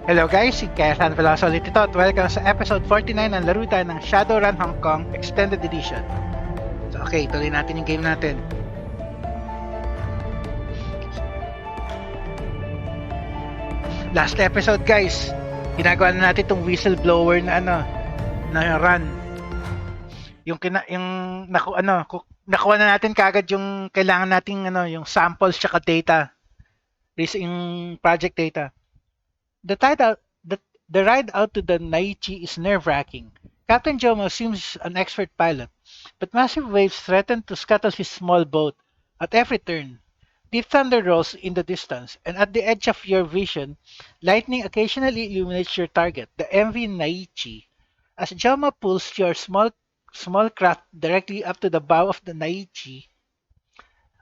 Hello guys, si Kesan Veloso ulit ito at welcome sa episode 49 ng laro tayo ng Shadowrun Hong Kong Extended Edition. So okay, tuloy natin yung game natin. Last episode guys, ginagawa na natin itong whistleblower na na run. Nakuha na natin kagad yung kailangan nating yung samples tsaka data. Yung project data. The ride out to the Naichi is nerve-wracking. Captain Jomo seems an expert pilot, but massive waves threaten to scuttle his small boat at every turn. Deep thunder rolls in the distance, and at the edge of your vision, lightning occasionally illuminates your target, the MV Naichi. As Jomo pulls your small craft directly up to the bow of the Naichi,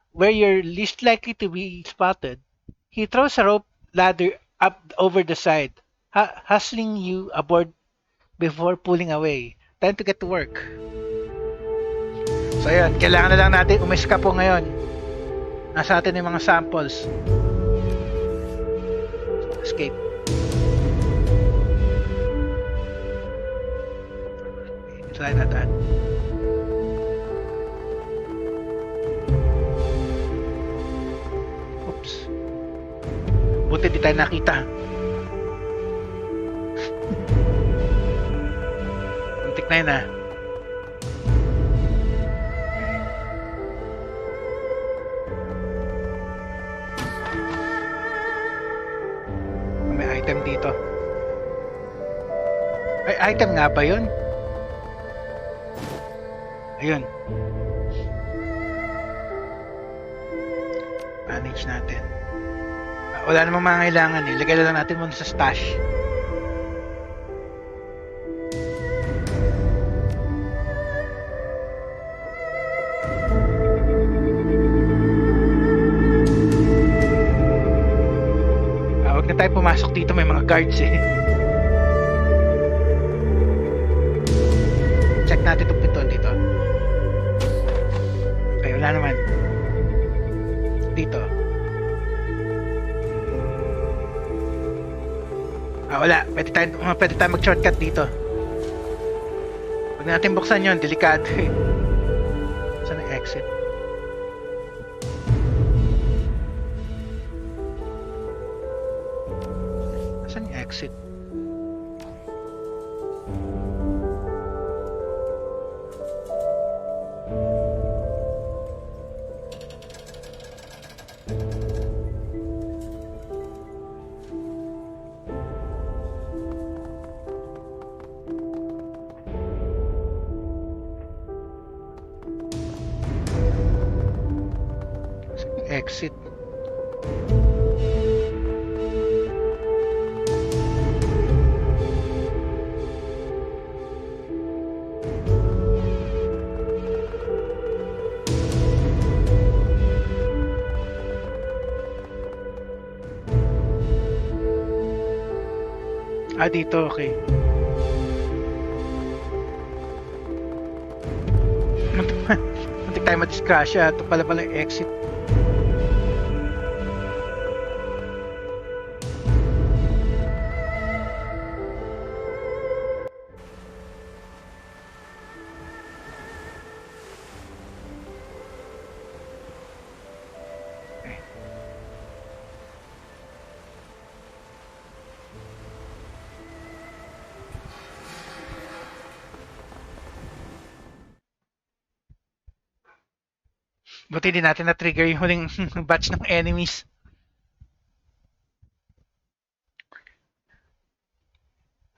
where you're least likely to be spotted, he throws a rope ladder up over the side, hustling you aboard before pulling away. Time to get to work. So ayun, kailangan na lang natin umiska po ngayon. Nasa atin yung mga samples. Escape. Try na that. Oops. Buti di tayo nakita. Muntik na yun ah. May item dito. Ay, item nga ba yun? Ayun. Manage natin. Wala namang mga kailangan eh. Lagay lang natin muna sa stash. Huwag na tayo pumasok dito. May mga guards eh. Check natin itong pintuan dito. Okay, wala naman. Dito. Wala. Pwede tayo mag-shortcut dito. Huwag natin buksan yun. Delikado eh. Saan ang exit? Saan yung exit? Exit. Dito, okay. Muntik tayo madisgrasya. Ito pala yung exit. Buti din natin na-trigger yung huling batch ng enemies.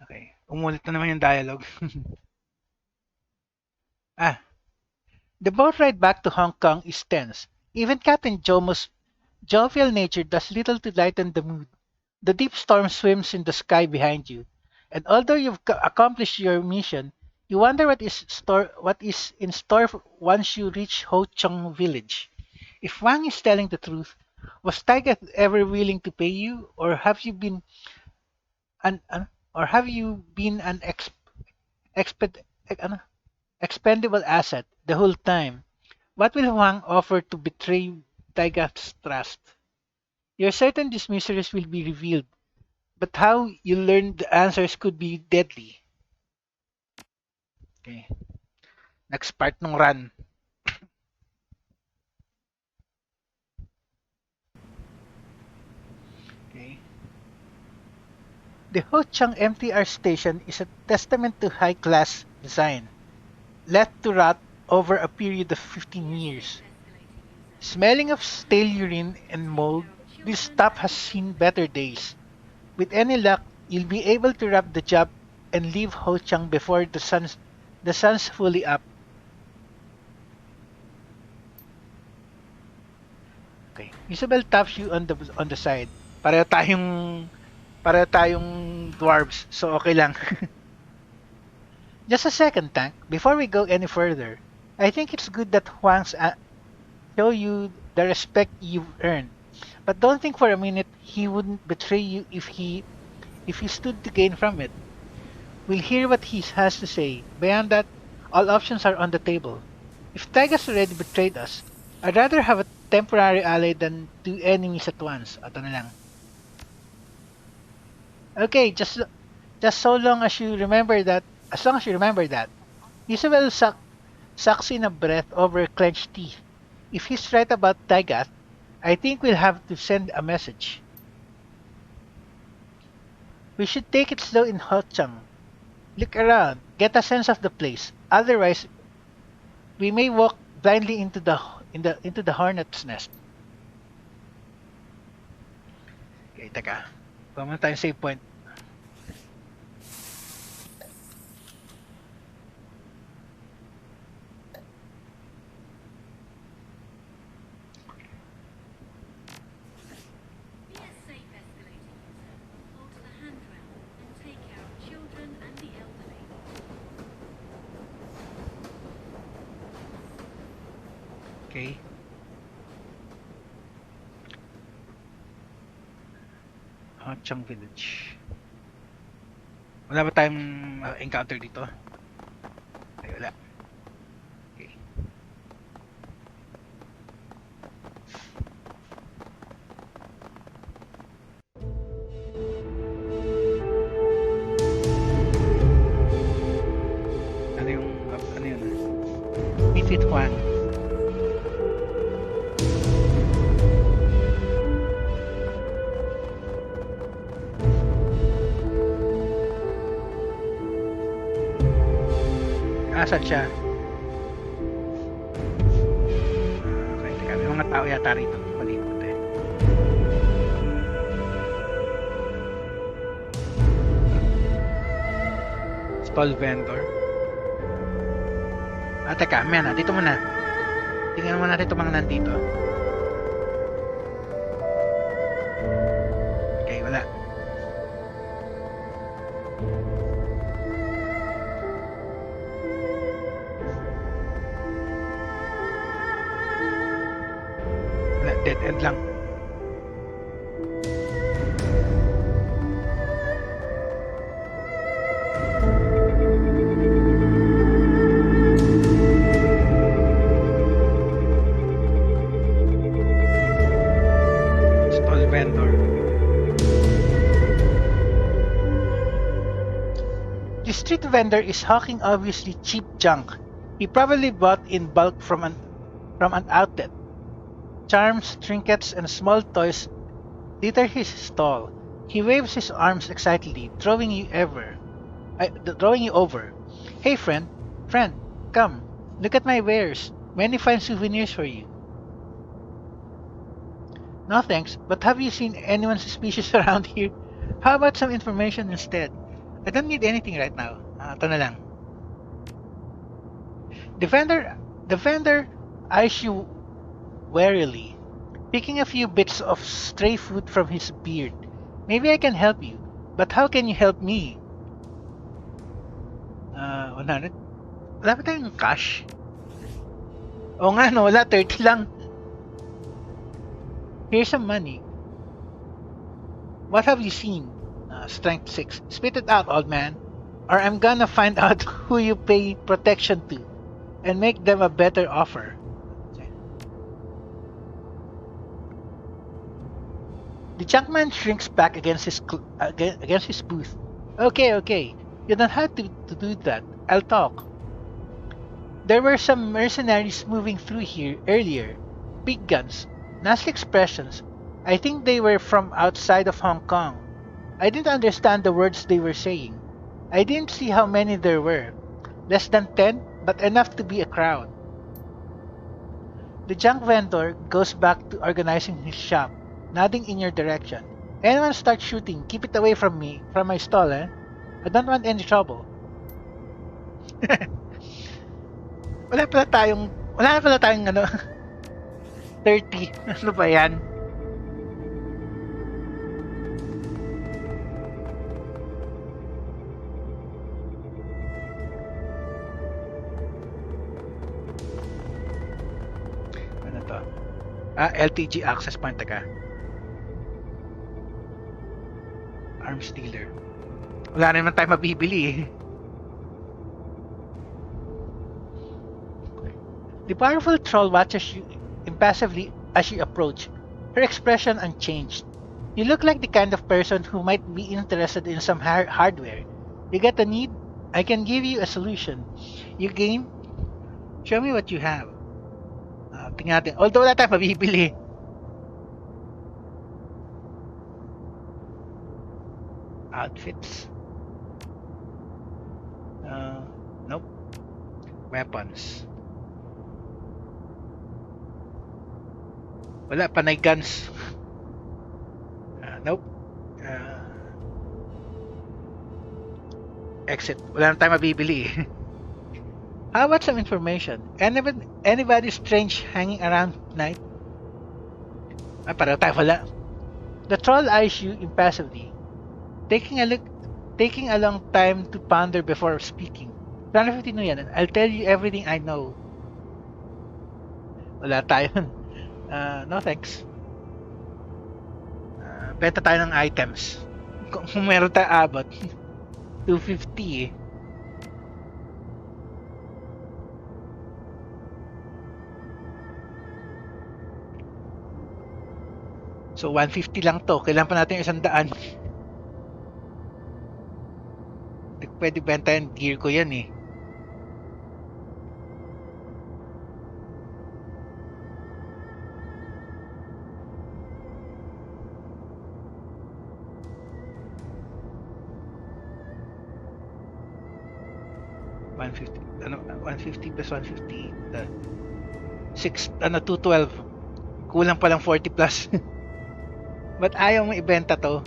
Okay. Umulit na naman yung dialogue. The boat ride back to Hong Kong is tense. Even Captain Jomo's jovial nature does little to lighten the mood. The deep storm swims in the sky behind you. And although you've accomplished your mission, you wonder what is in store once you reach Ho Chung village. If Wang is telling the truth, was Taiga ever willing to pay you, or have you been an expendable asset the whole time? What will Wang offer to betray Taiga's trust? You're certain these mysteries will be revealed, but how you learn the answers could be deadly. Okay. Next part ng run. Okay. The Ho Chang MTR station is a testament to high-class design, left to rot over a period of 15 years. Smelling of stale urine and mold, this stuff has seen better days. With any luck, you'll be able to wrap the job and leave Ho Chang before the sun's fully up. Okay. Isabel taps you on the side. Pareho tayong dwarves, so okay lang. Just a second, Tank. Before we go any further, I think it's good that Huang's show you the respect you've earned. But don't think for a minute he wouldn't betray you if he stood to gain from it. We'll hear what he has to say. Beyond that, all options are on the table. If Taiga's already betrayed us, I'd rather have a temporary ally than two enemies at once. Ito na lang. Okay, just so long as you remember that. As long as you remember that. Isabel sucks in a breath over clenched teeth. If he's right about Taigath, I think we'll have to send a message. We should take it slow in Hochang. Look around, get a sense of the place. Otherwise, we may walk blindly into the hornet's nest. Okay, teka. Pumunta tayong save point. Be a safe escalator user. Hold to the handrail and take care of children and the elderly. Okay. Hochang Village. Wala ba tayong encounter dito? Ay, wala. Okay. Ano yun? Meet with Juan. Asan siya? Okay, teka. May mga tao yata rito. Malibot eh. Stall vendor. Teka. Dito muna. Tingnan muna natin itong mga nandito. Okay, wala. Dead end lang. Stall vendor. The street vendor is hawking obviously cheap junk. He probably bought in bulk from an outlet. Charms, trinkets, and small toys litter his stall. He waves his arms excitedly, drawing you over. Hey friend, come, look at my wares. Many fine souvenirs for you. No thanks, but have you seen anyone suspicious around here? How about some information instead? I don't need anything right now. Ito na lang. The vendor eyes you warily, picking a few bits of stray food from his beard. Maybe I can help you, but how can you help me? 100? Wala ba tayong cash? Oo nga no, wala, 30 lang. Here's some money. What have you seen? Strength 6. Spit it out, old man. Or I'm gonna find out who you pay protection to and make them a better offer. The junkman shrinks back against his booth. Okay, okay. You don't have to do that. I'll talk. There were some mercenaries moving through here earlier. Big guns, nasty expressions. I think they were from outside of Hong Kong. I didn't understand the words they were saying. I didn't see how many there were. Less than 10, but enough to be a crowd. The junk vendor goes back to organizing his shop, nodding in your direction. Anyone starts shooting, keep it away from me, from my stall, eh? I don't want any trouble. Wala pala tayong 30. Ano ba yan? Ano to? LTG access point, teka. Arms dealer. Wala naman tayo mabibili eh. The powerful troll watches you impassively as you approach, her expression unchanged. You look like the kind of person who might be interested in some hardware. You got a need? I can give you a solution. You game? Show me what you have. Tingnan natin. Although wala tayong mabibili. Outfits. Nope. Weapons. Wala, panay guns. Nope. Exit. Wala na tayong mabibili. How about some information? Anybody strange hanging around tonight? Pareho tayo wala. The troll eyes you impassively, taking a long time to ponder before speaking. 250 no yan. I'll tell you everything I know. Wala tayo. No thanks. Benta tayo ng items. Kung meron tayo abot. 250 eh. So 150 lang to. Kailangan pa natin 100. Hindi pwede benta yan. Gear ko yan eh. Ano, 150 plus 150 212. Kulang pa lang 40 plus. Ba't ayaw mo ibenta to?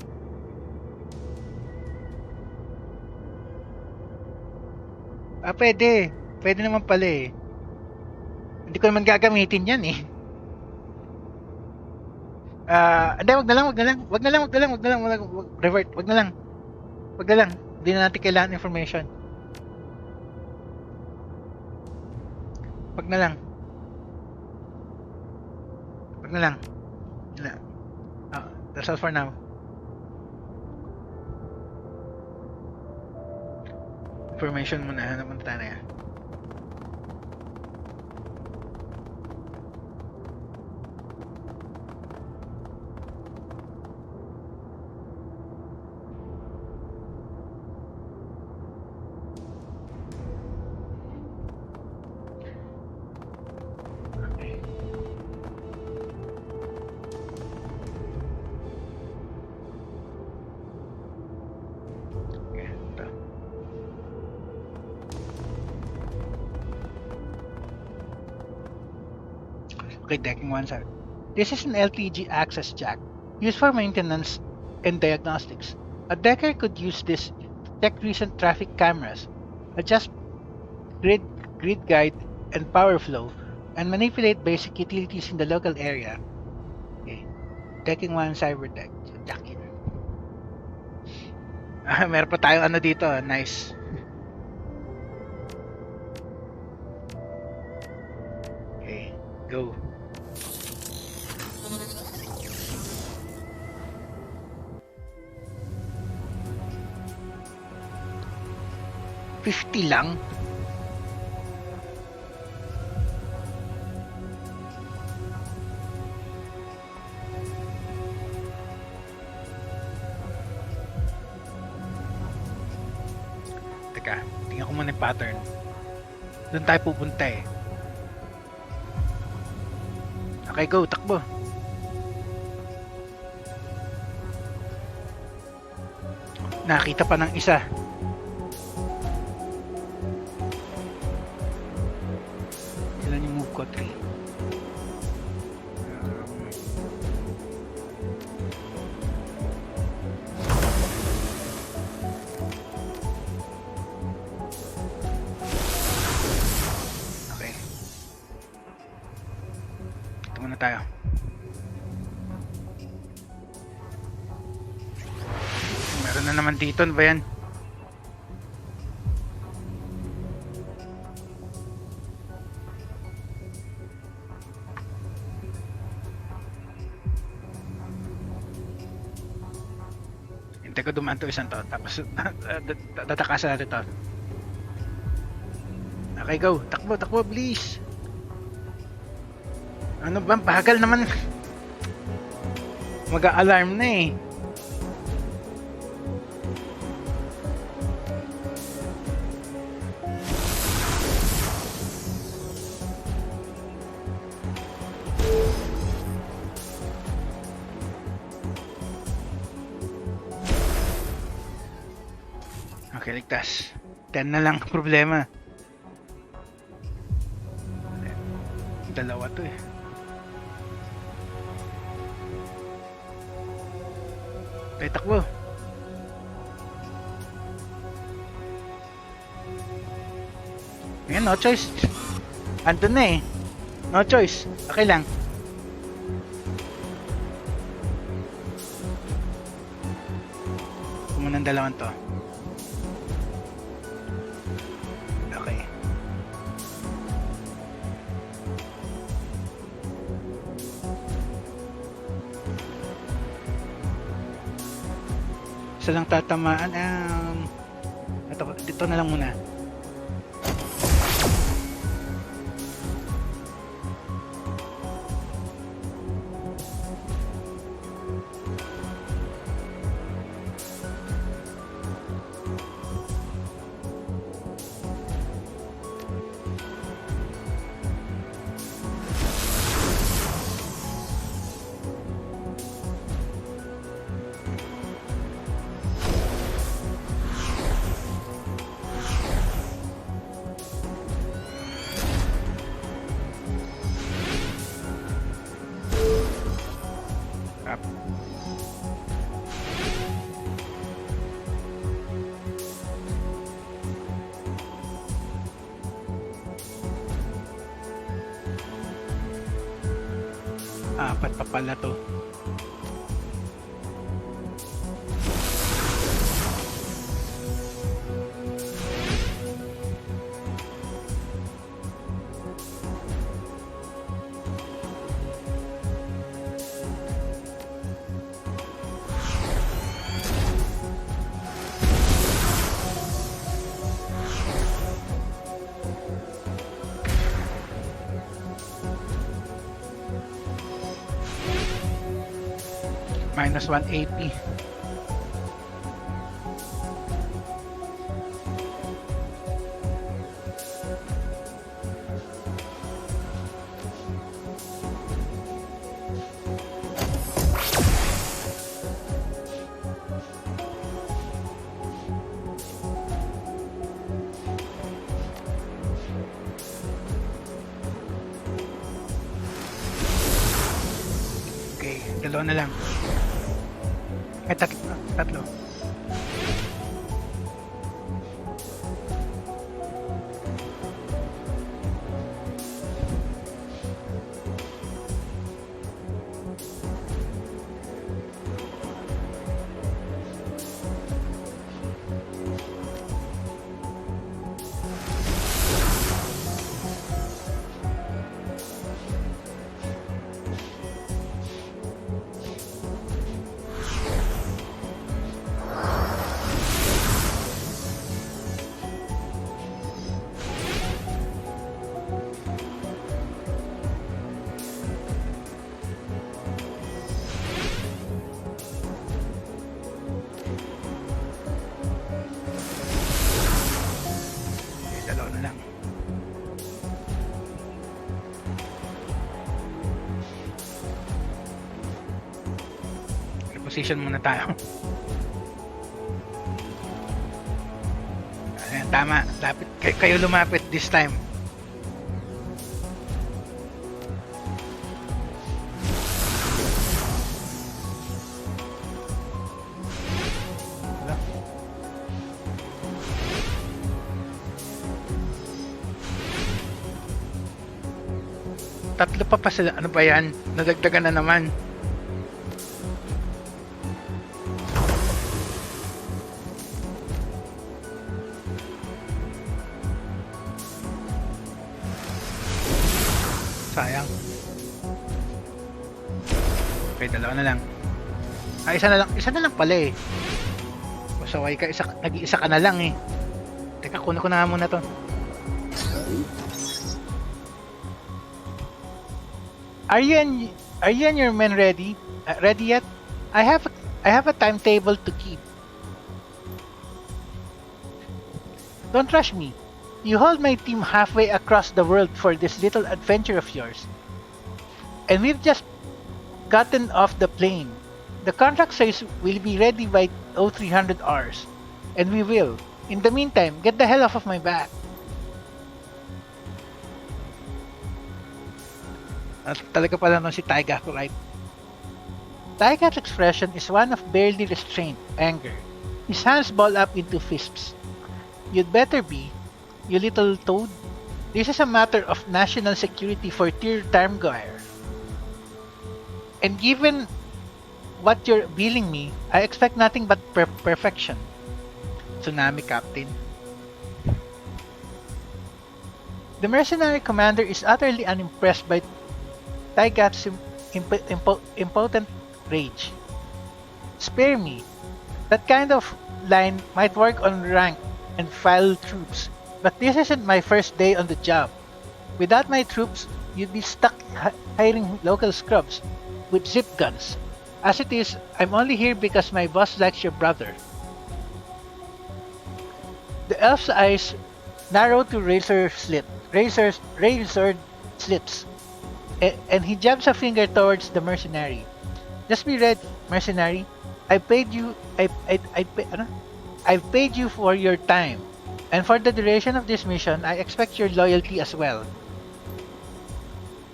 Pwede. Pwede naman pala eh. Hindi ko naman gagamitin yan eh. Hindi, wag na lang. Revert, wag na lang. Hindi na natin kailangan information. Wag na lang. That's all for now. Information muna. Hanap muna tayo na yan. Okay, decking one side. This is an LTG access jack, used for maintenance and diagnostics. A decker could use this to detect recent traffic cameras, adjust grid guide and power flow, and manipulate basic utilities in the local area. Okay, decking one cyber deck. So, jack yun. Meron pa tayong ano dito, nice. Okay, go. $50 lang? Teka, tingnan ko muna yung pattern. Doon tayo pupunta eh. Okay, go, takbo. Nakita pa ng isa. Ilan yung move ko? 3. Okay. Ito muna tayo. Meron na naman dito. Ano ba yan? Hintay ko dumaan to isang to. Tapos tatakasan natin to. Okay, go. Takbo, takbo, please. Ano ba? Bagal naman. Mag-a-alarm na eh. Okay, ligtas. 10 na lang problema. Dalawa to eh. Okay, takbo. Ayan, no choice. Andun na eh. No choice. Okay lang. Kumunang dalawan to. Okay. Isa lang tatamaan. Dito na lang muna. Up. Apat pa pala to. Minus 1 AP. Okay, dalawa na lang. Ay, tatlo. Position muna tayo. Ayan, tama. Lapit. Kayo lumapit this time. Wala. Tatlo pa sila. Ano ba yan? Nadagdagan na naman. Sayang. Okay, dalawa na lang. Isa na lang. Isa na lang pala eh. Masaway ka. Nag-iisa ka na lang eh. Teka, kunin ko na nga muna to. Are you and your men ready? Ready yet? I have a timetable to keep. Don't rush me. You hold my team halfway across the world for this little adventure of yours. And we've just gotten off the plane. The contract says we'll be ready by 0300 hours. And we will. In the meantime, get the hell off of my back. Talaga pala no si Taiga, right? Taiga's expression is one of barely restrained anger. His hands ball up into fists. You'd better be, you little toad. This is a matter of national security for Tir Tarmgoer. And given what you're billing me, I expect nothing but perfection. Tsunami Captain. The mercenary commander is utterly unimpressed by Taigat's impotent rage. Spare me. That kind of line might work on rank and file troops, but this isn't my first day on the job. Without my troops, you'd be stuck hiring local scrubs with zip guns. As it is, I'm only here because my boss likes your brother. The elf's eyes narrow to razor slits. And he jabs a finger towards the mercenary. Just be ready, mercenary. I've paid you for your time. And for the duration of this mission, I expect your loyalty as well.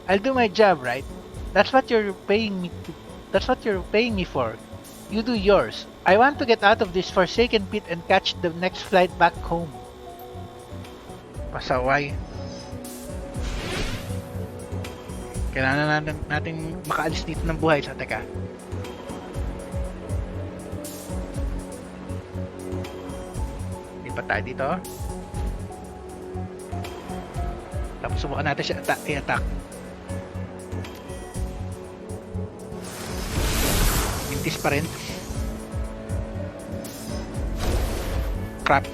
I'll do my job, right? That's what you're paying me for. You do yours. I want to get out of this forsaken pit and catch the next flight back home. Pasaway. Kailangan natin makaalis dito ng buhay. Sa teka. Lipat tayo dito. Tapos subukan natin siya i-attack. Mintis pa rin. Crap.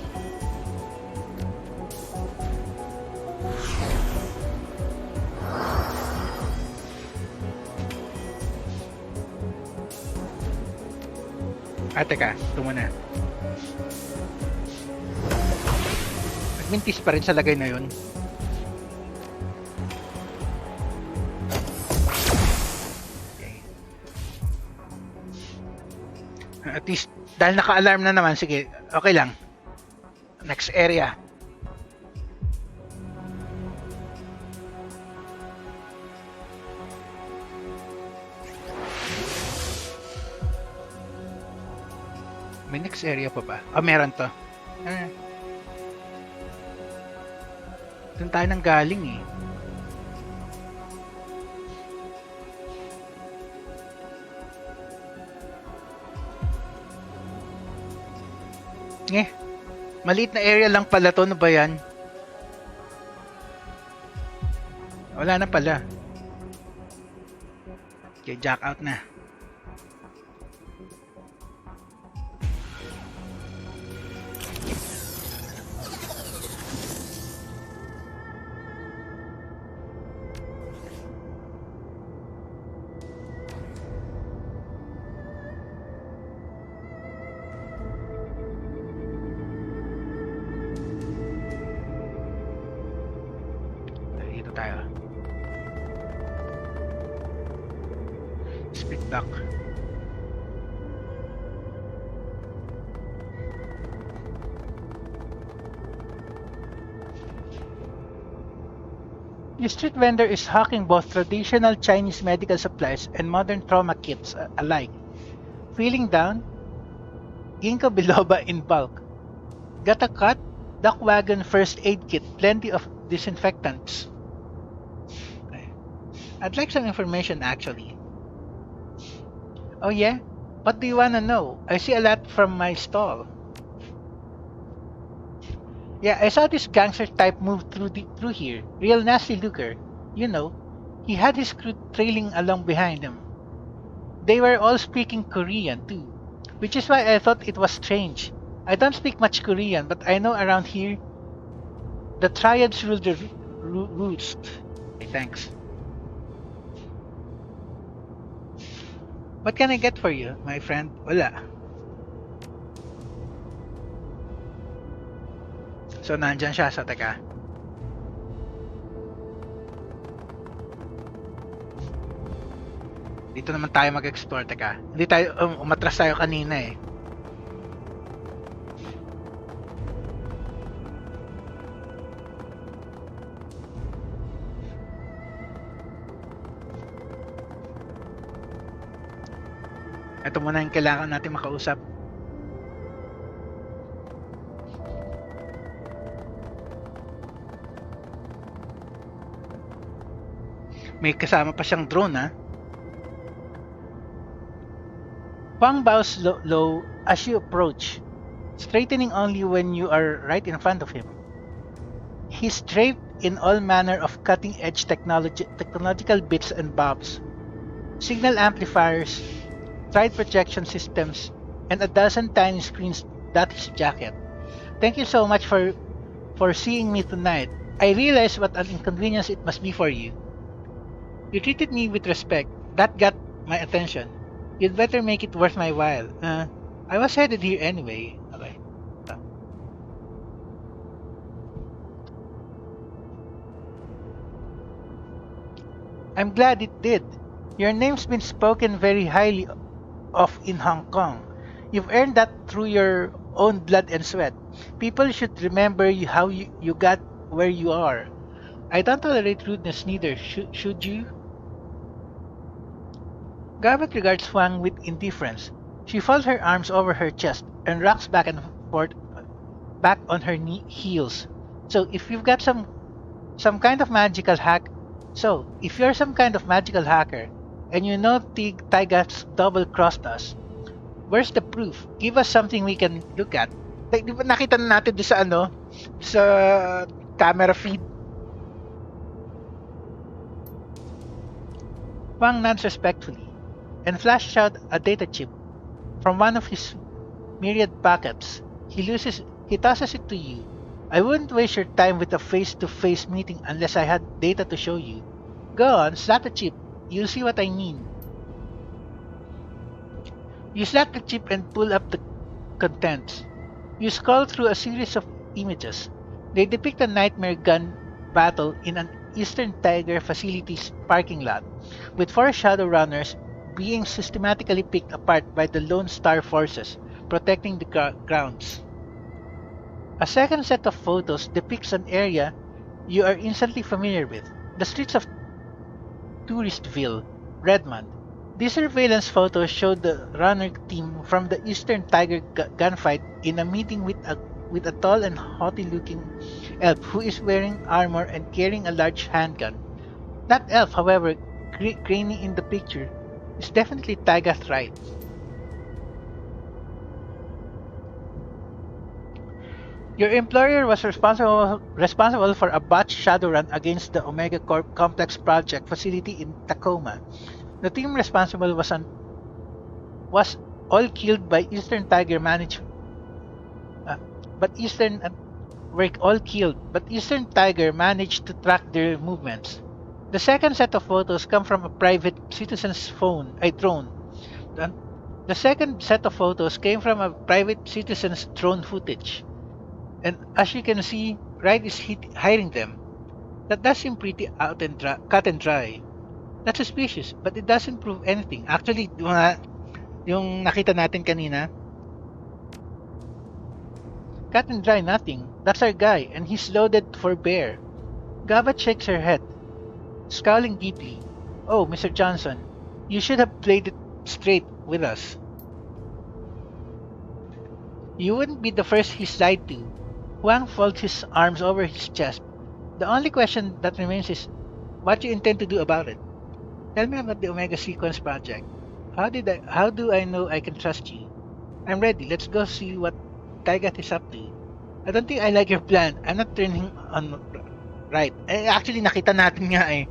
Teka, ito muna. Nagmintis pa rin sa lagay na yun. Okay. At least, dahil naka-alarm na naman, sige, okay lang. Next area. May next area pa ba? Meron to. Doon tayo nang galing eh. Maliit na area lang pala to. Ano ba yan? Wala na pala. Okay, jack out na. Tayo. Speed back. The street vendor is hawking both traditional Chinese medical supplies and modern trauma kits alike. Feeling down? Ginkgo biloba in bulk. Got a cut? Duck wagon first aid kit, plenty of disinfectants. Okay. I'd like some information actually. Oh yeah? What do you wanna know? I see a lot from my stall. Yeah, I saw this gangster type move through here. Real nasty looker. You know, he had his crew trailing along behind him. They were all speaking Korean too, which is why I thought it was strange. I don't speak much Korean, but I know around here the triads rule the roost. Okay, thanks. What can I get for you, my friend? Wala. So, nandyan siya. So, teka. Dito naman tayo mag-explore. Teka. Hindi tayo, umatras tayo kanina eh. Ito muna yung kailangan natin makausap. May kasama pa siyang drone ha. Huang bows low as you approach, straightening only when you are right in front of him. He's draped in all manner of cutting-edge technological bits and bobs. Signal amplifiers, tried projection systems, and a dozen tiny screens dot his jacket. Thank you so much for seeing me tonight. I realize what an inconvenience it must be for you. You treated me with respect. That got my attention. You'd better make it worth my while. I was headed here anyway. Okay. I'm glad it did. Your name's been spoken very highly of in Hong Kong. You've earned that through your own blood and sweat. People should remember how you got where you are. I don't tolerate rudeness neither, should you? Garbutt regards Huang with indifference. She folds her arms over her chest and rocks back and forth, back on her heels. So if you've got some kind of magical hack, so if you're some kind of magical hacker, and you know Tygas double-crossed us, where's the proof? Give us something we can look at. Like, di ba nakita na natin doon sa sa camera feed? Wang nods respectfully and flashes out a data chip from one of his myriad pockets. He tosses it to you. I wouldn't waste your time with a face-to-face meeting unless I had data to show you. Go on, slap the chip. You'll see what I mean. You slap the chip and pull up the contents. You scroll through a series of images. They depict a nightmare gun battle in an Eastern Tiger Facilities parking lot, with 4 Shadowrunners being systematically picked apart by the Lone Star forces protecting the grounds. A second set of photos depicts an area you are instantly familiar with, the streets of Touristville, Redmond. These surveillance photos show the runner team from the Eastern Tiger gunfight in a meeting with a tall and haughty-looking elf who is wearing armor and carrying a large handgun. That elf, however, grainy in the picture, is definitely Tyga's right. Your employer was responsible for a botched Shadowrun against the Omega Corp Complex Project facility in Tacoma. The team responsible was all killed by Eastern Tiger were all killed, but Eastern Tiger managed to track their movements. The second set of photos come from a private citizen's drone. The second set of photos came from a private citizen's drone footage. And as you can see, Wright is hiding them. That does seem pretty cut and dry. That's suspicious, but it doesn't prove anything. Actually, yung nakita natin kanina, cut and dry, nothing. That's our guy, and he's loaded for bear. Gabat shakes her head. scowling deeply. Oh, Mr. Johnson, you should have played it straight with us. You wouldn't be the first he's lied to. Huang folds his arms over his chest. The only question that remains is what you intend to do about it. Tell me about the Omega Sequence project. How do I know I can trust you? I'm ready. Let's go see what Taigat is up to. I don't think I like your plan. I'm not turning on right. Eh, actually, nakita natin nga eh.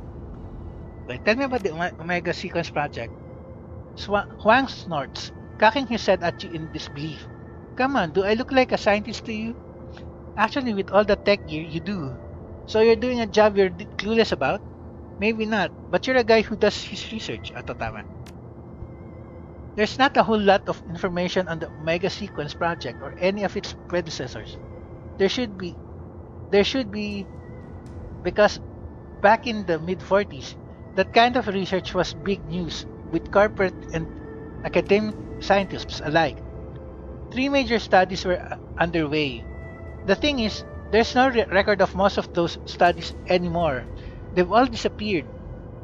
Okay, tell me about the Omega Sequence project. Huang snorts, cocking his head at you in disbelief. Come on, do I look like a scientist to you? Actually, with all the tech gear, you do. So you're doing a job you're clueless about? Maybe not, but you're a guy who does his research. Ato tama. There's not a whole lot of information on the Omega Sequence project or any of its predecessors. There should be. There should be because back in the mid 40s, that kind of research was big news with corporate and academic scientists alike. Three major studies were underway. The thing is, there's no record of most of those studies anymore. They've all disappeared.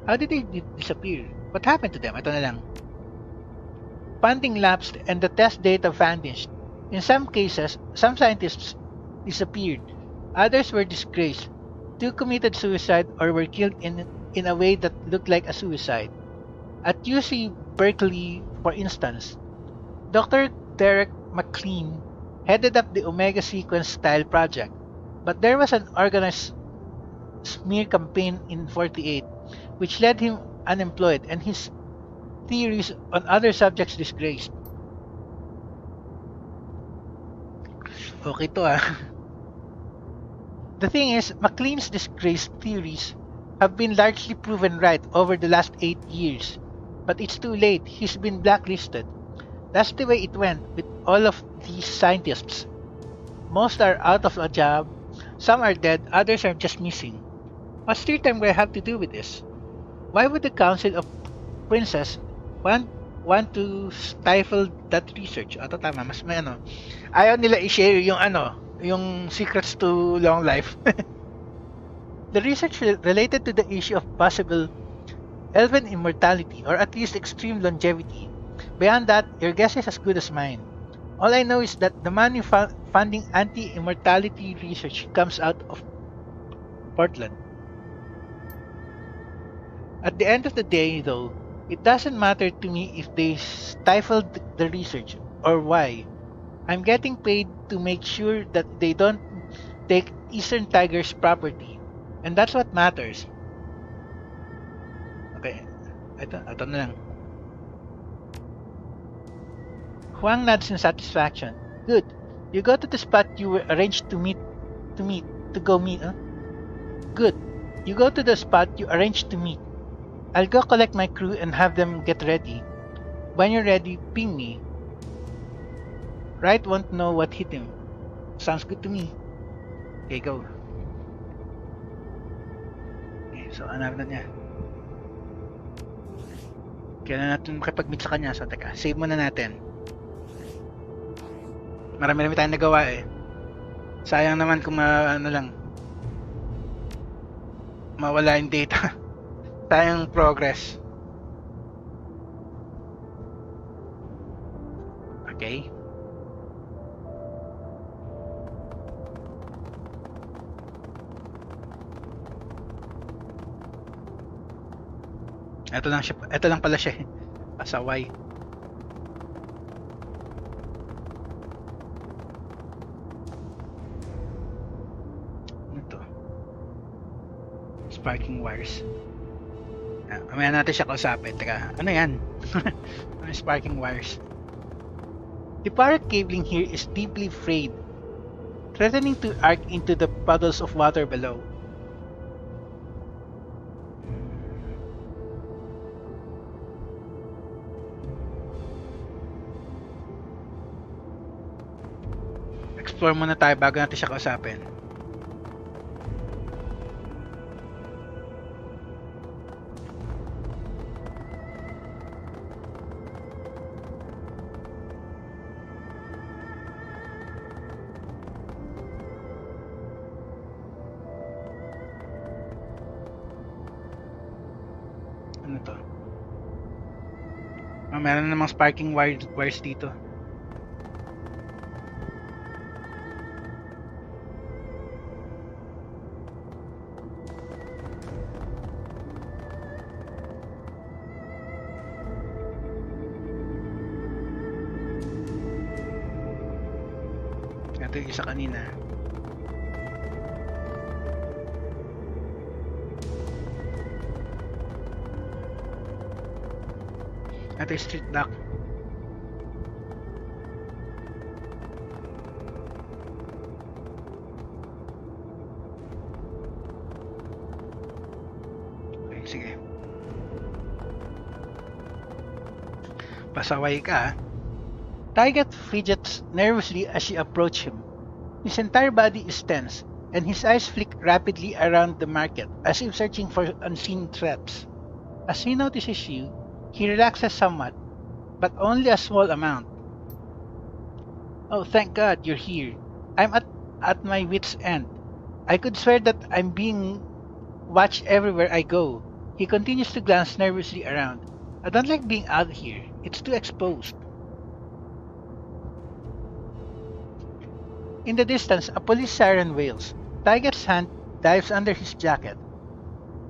How did they disappear? What happened to them? Ito na lang. Funding lapsed and the test data vanished. In some cases, some scientists disappeared. Others were disgraced. Two committed suicide or were killed in a way that looked like a suicide. At UC Berkeley, for instance, Dr. Derek McLean headed up the Omega Sequence style project, but there was an organized smear campaign in 48, which led him unemployed and his theories on other subjects disgraced. Okay to ah. The thing is, McLean's disgraced theories have been largely proven right over the last 8 years. But it's too late, he's been blacklisted. That's the way it went with all of these scientists. Most are out of a job, some are dead, others are just missing. What's their time going to have to do with this? Why would the Council of Princes want to stifle that research? Ato tama, mas may ano. Ayaw nila i-share yung yung secrets to long life. The research related to the issue of possible elven immortality or at least extreme longevity. Beyond that, your guess is as good as mine. All I know is that the money funding anti-immortality research comes out of Portland. At the end of the day, though, it doesn't matter to me if they stifled the research or why. I'm getting paid to make sure that they don't take Eastern Tiger's property. And that's what matters. Okay, ito na lang. Huang nods in satisfaction. Good. You go to the spot you were arranged to go meet, huh? Good. You go to the spot you arranged to meet. I'll go collect my crew and have them get ready. When you're ready, ping me. Wright won't know what hit him. Sounds good to me. Okay, go. Okay, so hanap na niya. Kailan natin makipag-meet sa kanya. So, teka, save muna natin. Marami-rami tayong nagawa eh. Sayang naman kung mawala yung data. Sayang progress. Okay. Ito lang pala siya. Pasaway. Ito. Sparking wires. Mamaya natin siya kausapin. Teka, ano yan? Sparking wires. The pirate cabling here is deeply frayed, threatening to arc into the puddles of water below. Explore muna tayo bago natin siya kausapin. to. Oh, meron namang sparking wires dito. Ito yung isa kanina. Ito yung street dock. Okay, sige. Pasaway ka. Tygat fidgets nervously as she approached him. His entire body is tense, and his eyes flick rapidly around the market as if searching for unseen threats. As he notices you, he relaxes somewhat, but only a small amount. Oh, thank God you're here. I'm at my wit's end. I could swear that I'm being watched everywhere I go. He continues to glance nervously around. I don't like being out here. It's too exposed. In the distance, a police siren wails. Tiger's hand dives under his jacket,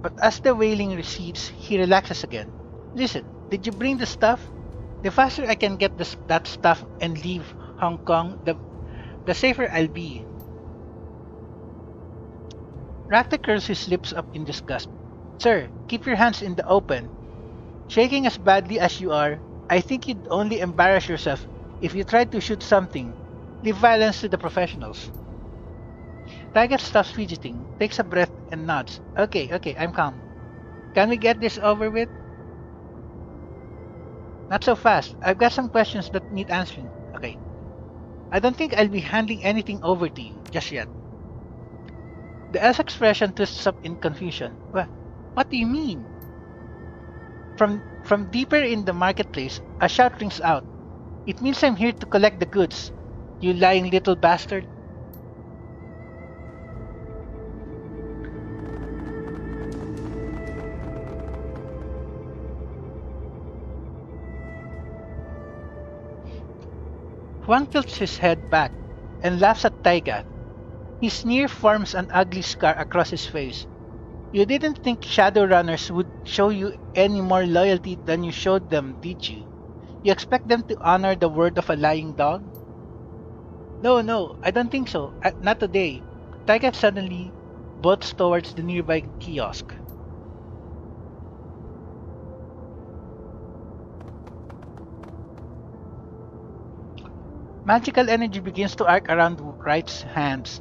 but as the wailing recedes, he relaxes again. Listen, did you bring the stuff? The faster I can get that stuff and leave Hong Kong, the safer I'll be. Rakta curls his lips up in disgust. Sir, keep your hands in the open. Shaking as badly as you are, I think you'd only embarrass yourself if you tried to shoot something. Leave violence to the professionals. Tiger stops fidgeting, takes a breath, and nods. Okay, I'm calm. Can we get this over with? Not so fast. I've got some questions that need answering. Okay. I don't think I'll be handing anything over to you just yet. The elf's expression twists up in confusion. What do you mean? From deeper in the marketplace, a shout rings out. It means I'm here to collect the goods. You lying little bastard. Huang tilts his head back and laughs at Taiga. His sneer forms an ugly scar across his face. You didn't think Shadowrunners would show you any more loyalty than you showed them, did you? You expect them to honor the word of a lying dog? No, I don't think so. Not today. Taiga suddenly bolts towards the nearby kiosk. Magical energy begins to arc around Wright's hands.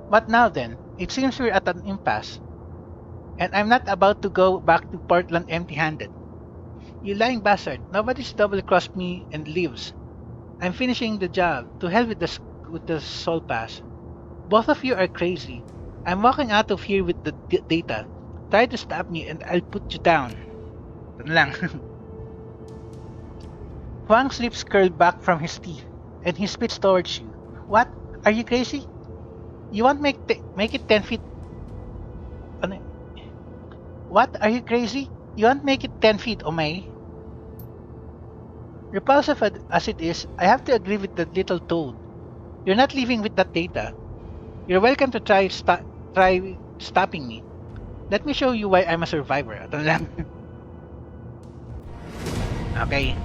What now then? It seems we're at an impasse. And I'm not about to go back to Portland empty-handed. You lying bastard, nobody's double-crossed me and lives. I'm finishing the job. To hell with the soul pass. Both of you are crazy. I'm walking out of here with the data. Try to stop me and I'll put you down. Ito na lang. Huang's lips curl back from his teeth, and he spits towards you. What? Are you crazy? You won't make it 10 feet... Ano? What? Are you crazy? You won't make it 10 feet, Omei? Repulsive as it is, I have to agree with the little toad. You're not leaving with that data. You're welcome to try stopping me. Let me show you why I'm a survivor. Ito na lang. Okay.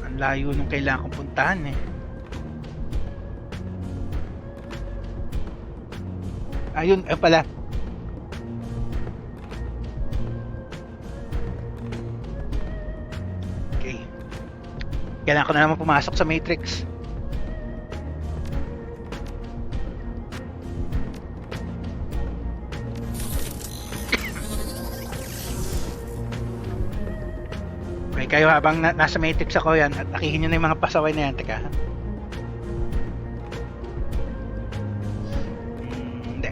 Ang layo nung kailangan kong puntahan eh. Ayun, pala. Okay. Kailangan ko na naman pumasok sa Matrix. Okay, kayo habang nasa Matrix ako yan at akihin nyo na yung mga pasaway na yan. Teka. Hindi.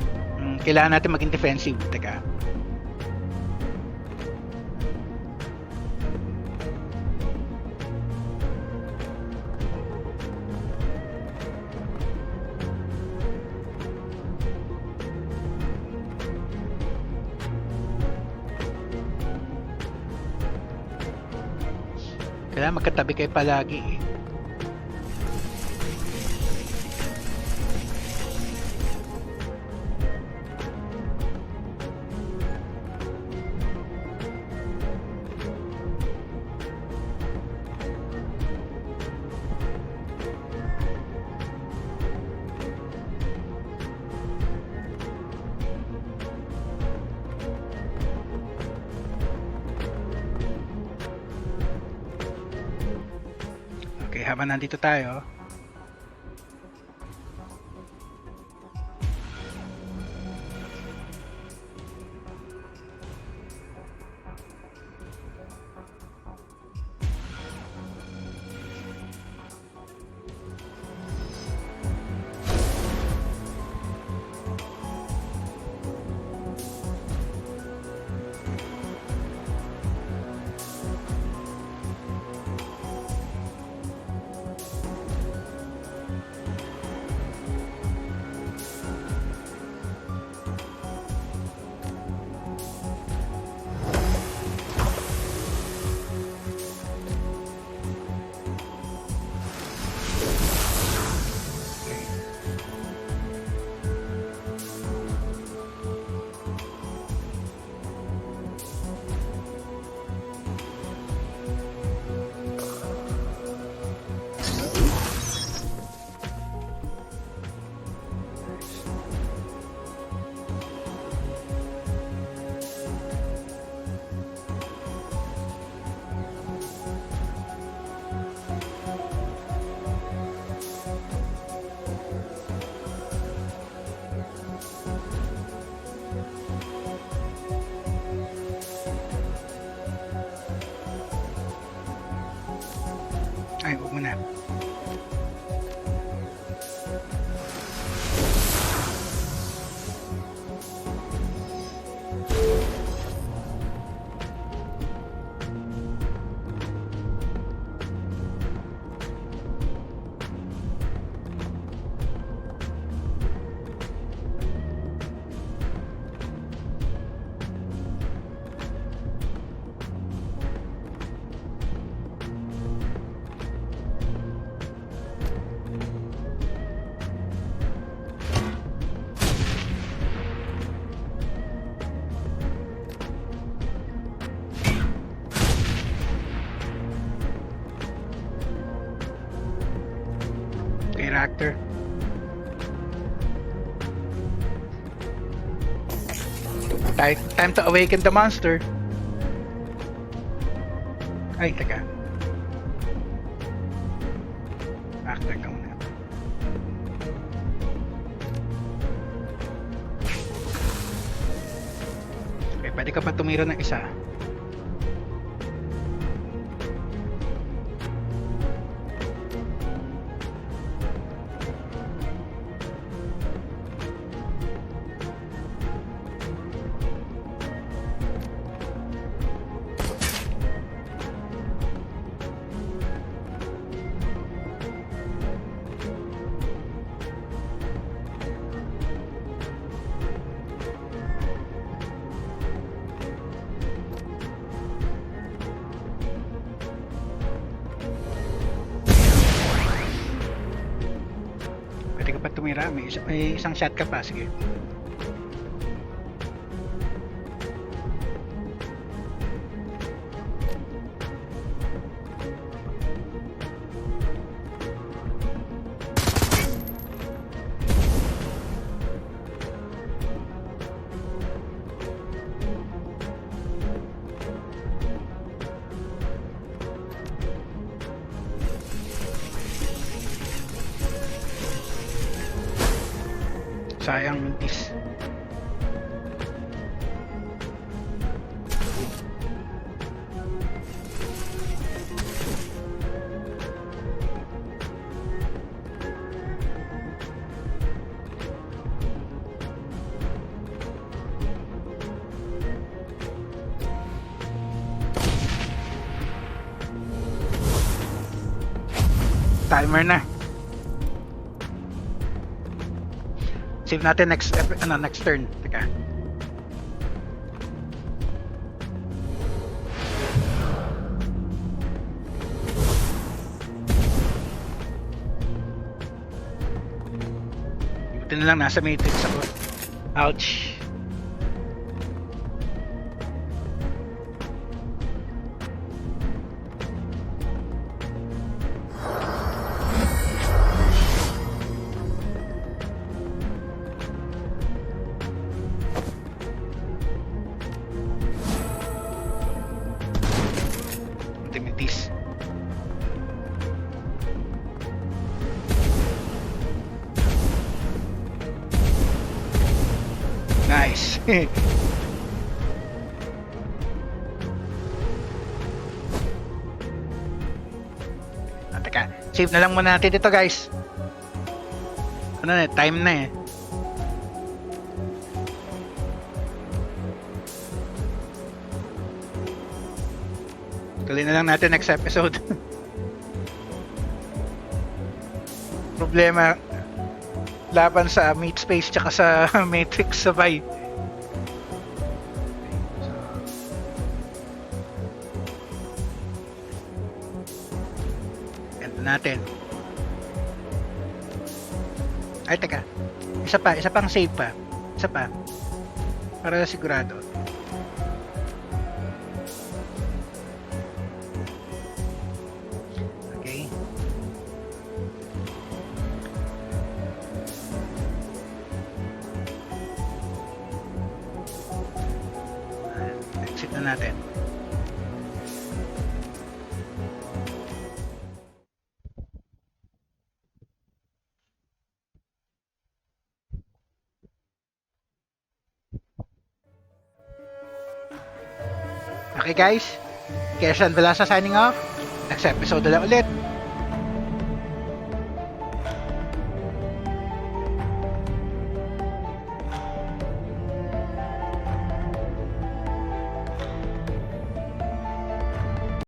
Kailangan natin maging defensive. Teka. Kailangan magkatabi kayo palagi eh. Okay, habang nandito tayo, ay, huwag muna. Okay, reactor. Time to awaken the monster. Ay, teka. Reactor ka muna. Okay, pwede ka pa tumira ng isa. Pwede ka pa tumira. May isang shot ka pa. Sige. Sayang mintis. Timer na. Save natin next turn. Teka. Buti na lang nasa matrix ako. Ouch. Timitis. Nice. Teka, save na lang muna natin dito guys. Ano na, time na eh. Tuloy na lang natin next episode. Problema, laban sa meat space tsaka sa matrix sabay. Ganito natin. Ay, teka. Isa pang save pa. Isa pa. Para sigurado. Okay. Exit na natin. Okay guys, Kershan Velasa signing off. Next episode na lang ulit.